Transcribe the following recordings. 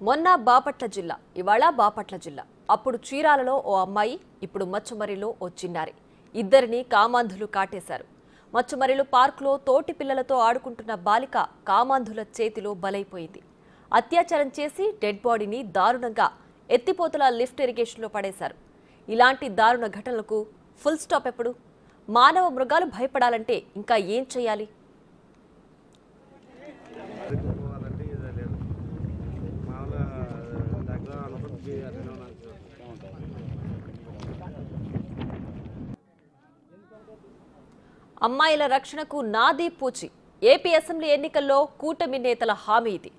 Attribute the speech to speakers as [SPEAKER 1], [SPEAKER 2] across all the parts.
[SPEAKER 1] మొన్న బాపట్ల జిల్లా, ఇవాళ బాపట్ల జిల్లా. అప్పుడు చీరాలలో ఓ అమ్మాయి, ఇప్పుడు మచ్చుమరిలో ఓ చిన్నారి. ఇద్దరిని కామాంధులు కాటేశారు. మచ్చుమరిలో పార్కులో తోటి పిల్లలతో ఆడుకుంటున్న బాలిక కామాంధుల చేతిలో బలైపోయింది. అత్యాచారం చేసి డెడ్ బాడీని దారుణంగా ఎత్తిపోతల లిఫ్ట్ ఇరిగేషన్లో పడేశారు. ఇలాంటి దారుణ ఘటనలకు ఫుల్ స్టాప్ ఎప్పుడు? మానవ మృగాలు భయపడాలంటే ఇంకా ఏం చేయాలి? అమ్మాయిల రక్షణకు నాదీ పూచి. ఏపీ అసెంబ్లీ ఎన్నికల్లో కూటమి నేతల హామీ ఇది.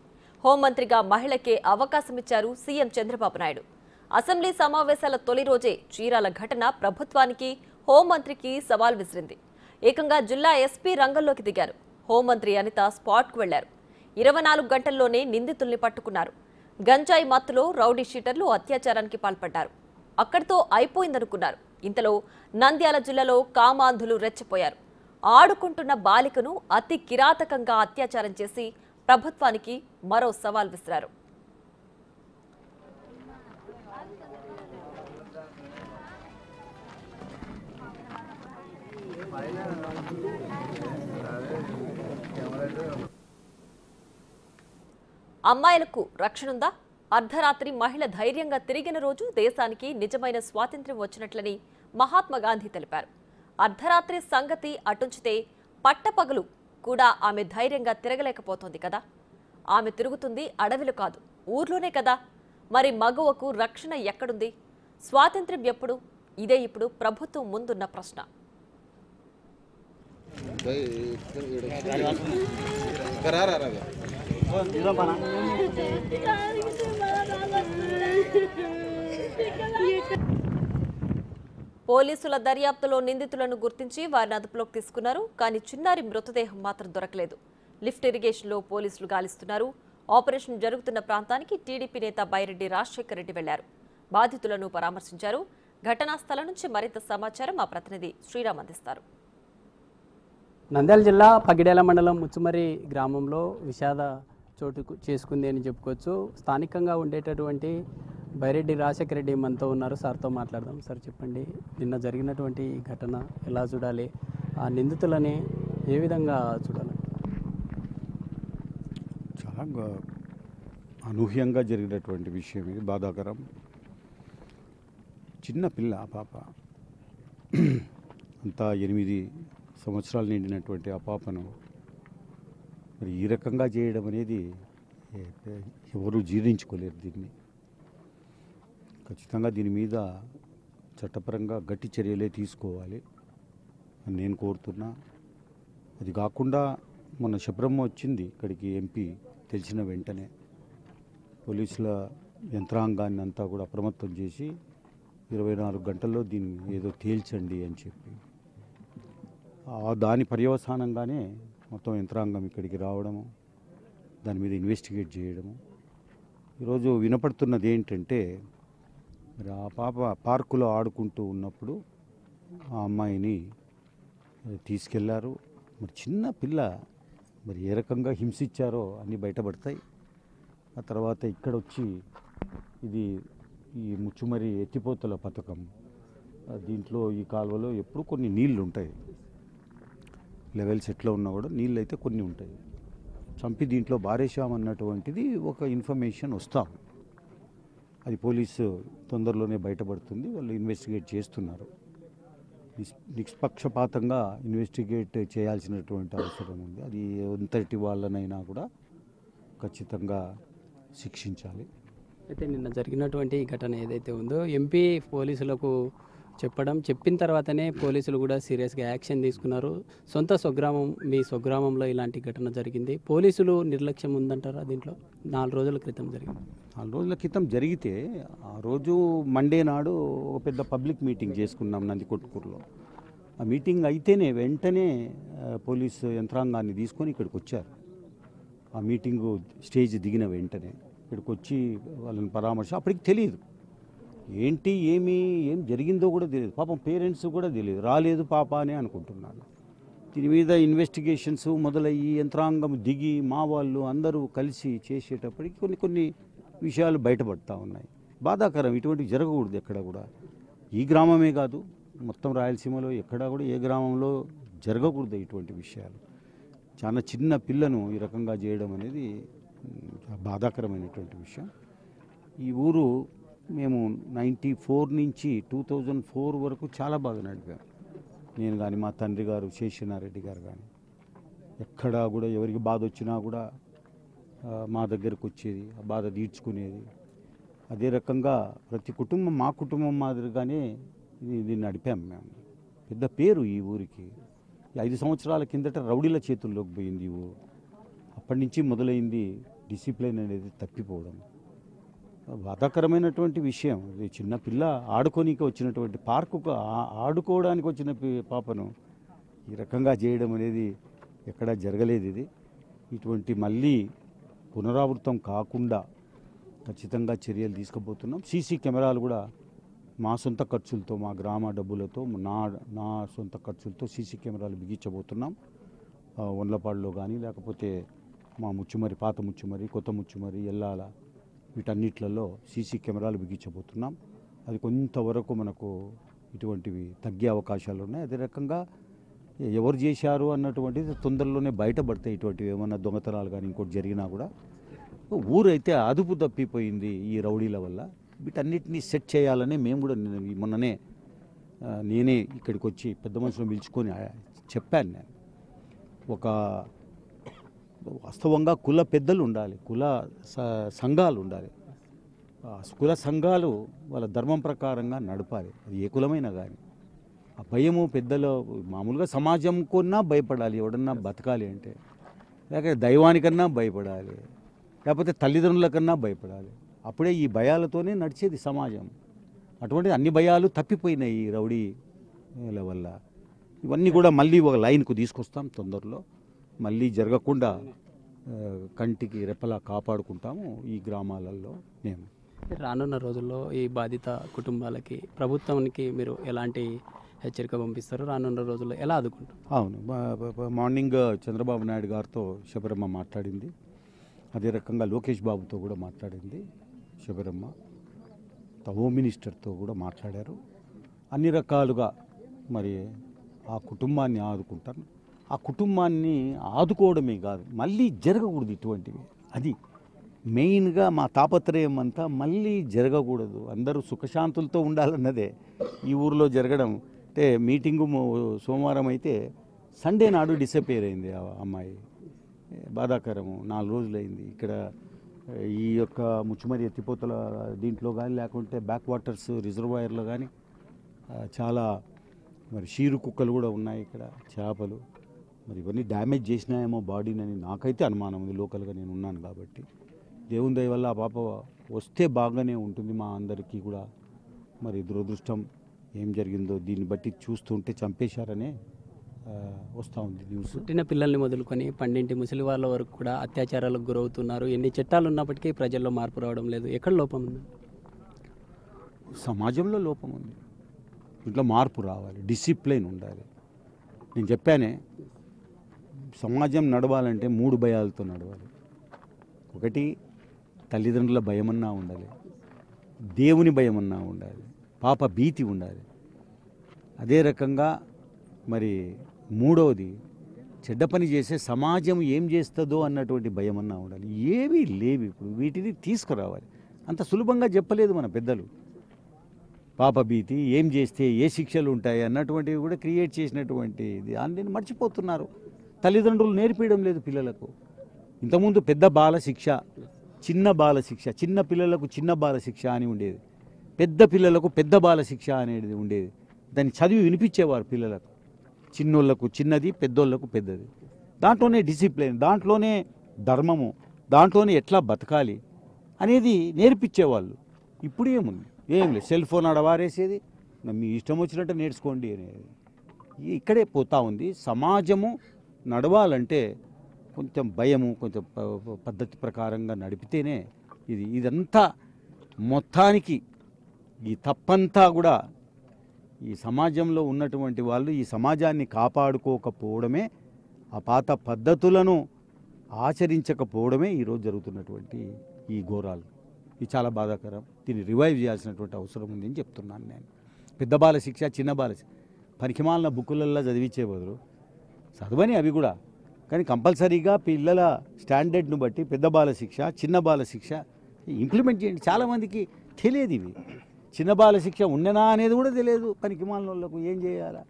[SPEAKER 1] హోంమంత్రిగా మహిళకే అవకాశమిచ్చారు సీఎం చంద్రబాబు నాయుడు. అసెంబ్లీ సమావేశాల తొలి రోజే చీరాల ఘటన ప్రభుత్వానికి, హోంమంత్రికి సవాల్ విసిరింది. ఏకంగా జిల్లా ఎస్పీ రంగంలోకి దిగారు. హోంమంత్రి అనిత స్పాట్కు వెళ్లారు. 24 గంటల్లోనే నిందితుల్ని పట్టుకున్నారు. గంజాయి మత్తులో రౌడీ షీటర్లు అత్యాచారానికి పాల్పడ్డారు. అక్కడితో అయిపోయిందనుకున్నారు. ఇంతలో నంద్యాల జిల్లాలో కామాంధులు రెచ్చిపోయారు. ఆడుకుంటున్న బాలికను అతి కిరాతకంగా అత్యాచారం చేసి ప్రభుత్వానికి మరో సవాల్ విసిరారు. అమ్మాయిలకు రక్షణుందా? అర్ధరాత్రి మహిళ ధైర్యంగా తిరిగిన రోజు దేశానికి నిజమైన స్వాతంత్ర్యం వచ్చినట్లని మహాత్మా గాంధీ తెలిపారు. అర్ధరాత్రి సంగతి అటుంచితే పట్టపగలు కూడా ఆమె ధైర్యంగా తిరగలేకపోతోంది కదా. ఆమె తిరుగుతుంది అడవిలో కాదు, ఊర్లోనే కదా. మరి మగువకు రక్షణ ఎక్కడుంది? స్వాతంత్ర్యం ఎప్పుడు? ఇదే ఇప్పుడు ప్రభుత్వం ముందున్న ప్రశ్న. పోలీసుల దర్యాప్తులో నిందితులను గుర్తించి వారిని అదుపులోకి తీసుకున్నారు. కానీ చిన్నారి మృతదేహం మాత్రం దొరకలేదు. లిఫ్ట్ ఇరిగేషన్లో పోలీసులు గాలిస్తున్నారు. ఆపరేషన్ జరుగుతున్న ప్రాంతానికి టీడీపీ నేత బైరెడ్డి రాజశేఖర్ రెడ్డి వెళ్లారు. బాధితులను పరామర్శించారు. ఘటనా స్థలం నుంచి మరింత సమాచారం మా ప్రతినిధి శ్రీరామ్ అందిస్తారు.
[SPEAKER 2] నంద్యాల జిల్లా పగిడేల మండలం ముచ్చుమరి గ్రామంలో విషాద చోటు చేసుకుంది అని చెప్పుకోవచ్చు. స్థానికంగా ఉండేటటువంటి బైరెడ్డి రాజశేఖర రెడ్డి మనతో ఉన్నారు. సార్తో మాట్లాడదాం. సార్ చెప్పండి, నిన్న జరిగినటువంటి ఘటన ఎలా చూడాలి? ఆ నిందితులని ఏ విధంగా చూడాలి?
[SPEAKER 3] చాలా అనూహ్యంగా జరిగినటువంటి విషయం ఇది, బాధాకరం. చిన్న పిల్ల, ఆ పాప అంతా 8 సంవత్సరాలు నిండినటువంటి ఆ పాపను మరి ఈ రకంగా చేయడం అనేది ఎవరు జీర్ణించుకోలేరు. దీన్ని ఖచ్చితంగా దీని మీద చట్టపరంగా గట్టి చర్యలే తీసుకోవాలి అని నేను కోరుతున్నా. అది కాకుండా మొన్న శబరమ్మ వచ్చింది ఇక్కడికి, ఎంపీ తెలిసిన వెంటనే పోలీసుల యంత్రాంగాన్ని అంతా కూడా అప్రమత్తం చేసి 24 గంటల్లో దీన్ని ఏదో తేల్చండి అని చెప్పి, దాని పర్యవసానంగానే మొత్తం యంత్రాంగం ఇక్కడికి రావడము, దాని మీద ఇన్వెస్టిగేట్ చేయడము. ఈరోజు వినపడుతున్నది ఏంటంటే, మరి ఆ పాప పార్కులో ఆడుకుంటూ ఉన్నప్పుడు ఆ అమ్మాయిని తీసుకెళ్లారు. మరి చిన్న పిల్ల, మరి ఏ రకంగా హింసించారో అన్నీ బయటపడతాయి. ఆ తర్వాత ఇక్కడ వచ్చి ఇది ఈ ముచ్చుమరి ఎత్తిపోతల పథకం, దీంట్లో ఈ కాలువలో ఎప్పుడు కొన్ని నీళ్లు ఉంటాయి, లెవెల్స్ ఎట్లా ఉన్నా కూడా నీళ్ళు అయితే కొన్ని ఉంటాయి. చంపి దీంట్లో బారేశామన్నటువంటిది ఒక ఇన్ఫర్మేషన్ వస్తాం. అది పోలీసు తొందరలోనే బయటపడుతుంది. వాళ్ళు ఇన్వెస్టిగేట్ చేస్తున్నారు. నిష్పక్షపాతంగా ఇన్వెస్టిగేట్ చేయాల్సినటువంటి అవసరం ఉంది. అది ఎంతటి వాళ్ళనైనా కూడా ఖచ్చితంగా శిక్షించాలి.
[SPEAKER 2] అయితే నిన్న జరిగినటువంటి ఘటన ఏదైతే ఉందో, ఎంపీ పోలీసులకు చెప్పిన తర్వాతనే పోలీసులు కూడా సీరియస్గా యాక్షన్ తీసుకున్నారు. సొంత స్వగ్రామం, మీ స్వగ్రామంలో ఇలాంటి ఘటన జరిగింది. పోలీసులు నిర్లక్ష్యం ఉందంటారా దీంట్లో? 4 రోజుల క్రితం జరిగింది.
[SPEAKER 3] 4 రోజుల క్రితం జరిగితే ఆ రోజు మండే నాడు ఒక పెద్ద పబ్లిక్ మీటింగ్ చేసుకున్నాం నందికొట్కూరులో. ఆ మీటింగ్ అయితేనే వెంటనే పోలీసు యంత్రాంగాన్ని తీసుకొని ఇక్కడికి వచ్చారు. ఆ మీటింగు స్టేజ్ దిగిన వెంటనే ఇక్కడికి వచ్చి వాళ్ళని పరామర్శ. అప్పటికి తెలియదు ఏం జరిగిందో కూడా తెలియదు. పాపం పేరెంట్స్ కూడా తెలియదు, రాలేదు పాప అని అనుకుంటున్నాను. దీని మీద ఇన్వెస్టిగేషన్స్ మొదలయ్యి యంత్రాంగం దిగి మా వాళ్ళు అందరూ కలిసి చేసేటప్పటికి కొన్ని విషయాలు బయటపడతా ఉన్నాయి. బాధాకరం, ఇటువంటివి జరగకూడదు ఎక్కడ కూడా. ఈ గ్రామమే కాదు, మొత్తం రాయలసీమలో ఎక్కడా కూడా ఏ గ్రామంలో జరగకూడదు ఇటువంటి విషయాలు. చాలా చిన్న పిల్లను ఈ రకంగా చేయడం అనేది బాధాకరమైనటువంటి విషయం. ఈ ఊరు మేము 94 నుంచి 2004 వరకు చాలా బాగా నడిపాం. నేను కానీ, మా తండ్రి గారు శేషనారెడ్డి గారు కానీ, ఎక్కడా కూడా ఎవరికి బాధ వచ్చినా కూడా మా దగ్గరకు వచ్చేది, ఆ బాధ తీర్చుకునేది. అదే రకంగా ప్రతి కుటుంబం మా కుటుంబం మాదిరిగానే ఇది నడిపాం మేము. పెద్ద పేరు ఈ ఊరికి. 5 సంవత్సరాల కిందట రౌడీల చేతుల్లోకి పోయింది ఈ ఊరు. అప్పటి నుంచి మొదలైంది డిసిప్లిన్ అనేది తప్పిపోవడం. బాధాకరమైనటువంటి విషయం. ఇది చిన్న పిల్ల ఆడుకోనికి వచ్చినటువంటి పార్కుకు ఆడుకోవడానికి వచ్చిన పాపను ఈ రకంగా చేయడం అనేది ఎక్కడా జరగలేదు. ఇటువంటి మళ్ళీ పునరావృతం కాకుండా ఖచ్చితంగా చర్యలు తీసుకుపోతున్నాం. సీసీ కెమెరాలు కూడా మా సొంత ఖర్చులతో, మా గ్రామ డబ్బులతో, నా సొంత ఖర్చులతో సీసీ కెమెరాలు బిగించబోతున్నాం. వండ్లపాడులో కానీ, లేకపోతే మా ముచ్చుమరి, పాత ముచ్చుమరి, కొత్త ముచ్చుమరి, ఎల్లాల, వీటన్నిట్లలో సీసీ కెమెరాలు బిగించబోతున్నాం. అది కొంతవరకు మనకు ఇటువంటివి తగ్గే అవకాశాలు ఉన్నాయి. అదే రకంగా ఎవరు చేశారు అన్నటువంటిది తొందరలోనే బయటపడతాయి. ఇటువంటివి ఏమన్నా దొంగతనాలు కానీ ఇంకోటి జరిగినా కూడా. ఊరైతే అదుపు తప్పిపోయింది ఈ రౌడీల వల్ల. వీటన్నిటినీ సెట్ చేయాలని మేము కూడా మొన్ననే నేనే ఇక్కడికి వచ్చి పెద్ద మనుషులను పిలుచుకొని చెప్పాను. నేను ఒక వాస్తవంగా కుల పెద్దలు ఉండాలి, కుల సంఘాలు ఉండాలి. కుల సంఘాలు వాళ్ళ ధర్మం ప్రకారంగా నడపాలి, అది ఏ కులమైనా కానీ. ఆ భయము పెద్దలు మామూలుగా సమాజం కొన్నా భయపడాలి, ఎవడన్నా బతకాలి అంటే. లేకపోతే దైవానికన్నా భయపడాలి, లేకపోతే తల్లిదండ్రుల కన్నా భయపడాలి. అప్పుడే ఈ భయాలతోనే నడిచేది సమాజం. అటువంటి అన్ని భయాలు తప్పిపోయినాయి ఈ రౌడీల వల్ల. ఇవన్నీ కూడా మళ్ళీ ఒక లైన్కు తీసుకొస్తాం తొందరలో. మళ్ళీ జరగకుండా కంటికి రెప్పలా కాపాడుకుంటాము ఈ గ్రామాలలో. మేము
[SPEAKER 2] రానున్న రోజుల్లో ఈ బాధిత కుటుంబాలకి, ప్రభుత్వానికి మీరు ఎలాంటి హెచ్చరిక పంపిస్తారు? రానున్న రోజుల్లో ఎలా ఆదుకుంటారు?
[SPEAKER 3] అవును, మార్నింగ్ చంద్రబాబు నాయుడు గారితో శబరమ్మ మాట్లాడింది. అదే రకంగా లోకేష్ బాబుతో కూడా మాట్లాడింది శబరమ్మ. హోమ్ మినిస్టర్తో కూడా మాట్లాడారు. అన్ని రకాలుగా మరి ఆ కుటుంబాన్ని ఆదుకుంటారు. ఆ కుటుంబాన్ని ఆదుకోవడమే కాదు, మళ్ళీ జరగకూడదు ఇటువంటివి. అది మెయిన్గా మా తాపత్రయం అంతా. మళ్ళీ జరగకూడదు, అందరూ సుఖశాంతులతో ఉండాలన్నదే ఈ ఊరిలో జరగడం. అంటే మీటింగు సోమవారం అయితే సండే నాడు డిసపేర్ అయింది ఆ అమ్మాయి. బాధాకరము. 4 రోజులైంది. ఇక్కడ ఈ యొక్క ముచ్చుమరి ఎత్తిపోతల దీంట్లో కానీ, లేకుంటే బ్యాక్ వాటర్స్ రిజర్వాయర్లో కానీ చాలా మరి షీరు కుక్కలు కూడా ఉన్నాయి ఇక్కడ, చేపలు. మరి ఇవన్నీ డ్యామేజ్ చేసినాయేమో బాడీని నాకైతే అనుమానం ఉంది. లోకల్గా నేను ఉన్నాను కాబట్టి. దేవుని దయ వల్ల ఆ పాప వస్తే బాగానే ఉంటుంది మా అందరికీ కూడా. మరి దురదృష్టం ఏం జరిగిందో దీన్ని బట్టి చూస్తుంటే చంపేశారనే వస్తూ ఉంది న్యూస్.
[SPEAKER 2] పుట్టిన పిల్లల్ని మొదలుకొని పండింటి ముసలి వాళ్ళ వరకు కూడా అత్యాచారాలకు గురవుతున్నారు. ఎన్ని చట్టాలు ఉన్నప్పటికీ ప్రజల్లో మార్పు రావడం లేదు. ఎక్కడ లోపం ఉంది?
[SPEAKER 3] సమాజంలో లోపం ఉంది. ఇంట్లో మార్పు రావాలి, డిసిప్లిన్ ఉండాలి. నేను చెప్పానే, సమాజం నడవాలంటే 3 భయాలతో నడవాలి. ఒకటి, తల్లిదండ్రుల భయమన్నా ఉండాలి, దేవుని భయమన్నా ఉండాలి, పాప భీతి ఉండాలి. అదే రకంగా మరి 3వది, చెడ్డ పని చేసే సమాజం ఏం చేస్తుందో అన్నటువంటి భయమన్నా ఉండాలి. ఏమీ లేవు. ఇప్పుడు వీటిని తీసుకురావాలి. అంత సులభంగా చెప్పలేదు మన పెద్దలు. పాప భీతి, ఏం చేస్తే ఏ శిక్షలు ఉంటాయి అన్నటువంటివి కూడా క్రియేట్ చేసినటువంటి ఇది దాన్ని మర్చిపోతున్నారు. తల్లిదండ్రులు నేర్పించడం లేదు పిల్లలకు. ఇంతకుముందు పెద్ద బాల శిక్ష, చిన్న బాల శిక్ష, చిన్న పిల్లలకు చిన్న బాల శిక్ష అని ఉండేది, పెద్ద పిల్లలకు పెద్ద బాల శిక్ష అనేది ఉండేది. దాన్ని చదివి వినిపించేవారు పిల్లలకు. చిన్నోళ్లకు చిన్నది, పెద్దోళ్లకు పెద్దది. దాంట్లోనే డిసిప్లిన్, దాంట్లోనే ధర్మము, దాంట్లోనే ఎట్లా బతకాలి అనేది నేర్పించేవాళ్ళు. ఇప్పుడు ఏముంది? ఏం లేదు. సెల్ ఫోన్ ఆడవారేసేది, మీ ఇష్టం వచ్చినట్టు నేర్చుకోండి అనేది ఇక్కడే పోతా ఉంది. సమాజము నడవాలంటే కొంచెం భయము, కొంచెం పద్ధతి ప్రకారంగా నడిపితేనే ఇదంతా మొత్తానికి ఈ తప్పంతా కూడా ఈ సమాజంలో ఉన్నటువంటి వాళ్ళు ఈ సమాజాన్ని కాపాడుకోకపోవడమే, ఆ పాత పద్ధతులను ఆచరించకపోవడమే ఈరోజు జరుగుతున్నటువంటి ఈ ఘోరాలు. ఇది చాలా బాధాకరం. దీన్ని రివైవ్ చేయాల్సినటువంటి అవసరం ఉంది అని చెప్తున్నాను నేను. పెద్ద బాల శిక్ష, చిన్న బాల శిక్ష పనికిమాలిన బుక్కులల్లో చదివించే బదులు చదవని అవి కూడా, కానీ కంపల్సరీగా పిల్లల స్టాండర్డ్ను బట్టి పెద్ద బాల శిక్ష, చిన్న బాల శిక్ష ఇంప్లిమెంట్ చేయండి. చాలామందికి తెలియదు ఇవి. చిన్న బాల శిక్ష ఉండనా అనేది కూడా తెలియదు పనికిమాలిన వాళ్ళకు. ఏం చేయాలా?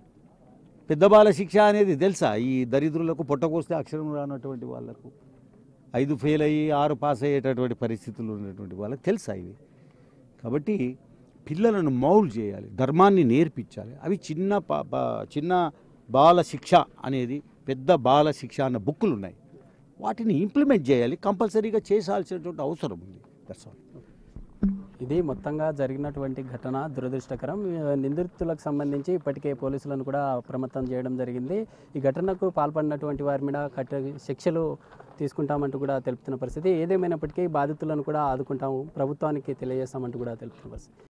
[SPEAKER 3] పెద్ద బాల శిక్ష అనేది తెలుసా? ఈ దరిద్రులకు పొట్టకోస్తే అక్షరం రానటువంటి వాళ్ళకు, 5 ఫెయిల్ అయ్యి 6 పాస్ అయ్యేటటువంటి పరిస్థితులు ఉన్నటువంటి వాళ్ళకి తెలుసా ఇవి? కాబట్టి పిల్లలను మౌల్డ్ చేయాలి, ధర్మాన్ని నేర్పించాలి. అవి చిన్న బాల శిక్ష అనేది, పెద్ద బాల శిక్ష అన్న బుక్కులు ఉన్నాయి, వాటిని ఇంప్లిమెంట్ చేయాలి, కంపల్సరీగా చేసాల్సినటువంటి అవసరం ఉంది. That's all.
[SPEAKER 2] ఇది మొత్తంగా జరిగినటువంటి ఘటన దురదృష్టకరం. నిందితులకు సంబంధించి ఇప్పటికే పోలీసులను కూడా అప్రమత్తం చేయడం జరిగింది. ఈ ఘటనకు పాల్పడినటువంటి వారి మీద శిక్షలు తీసుకుంటామంటూ కూడా తెలుపుతున్న పరిస్థితి. ఏదేమైనప్పటికీ బాధితులను కూడా ఆదుకుంటాము, ప్రభుత్వానికి తెలియజేస్తామంటూ కూడా తెలుపుతున్న పరిస్థితి.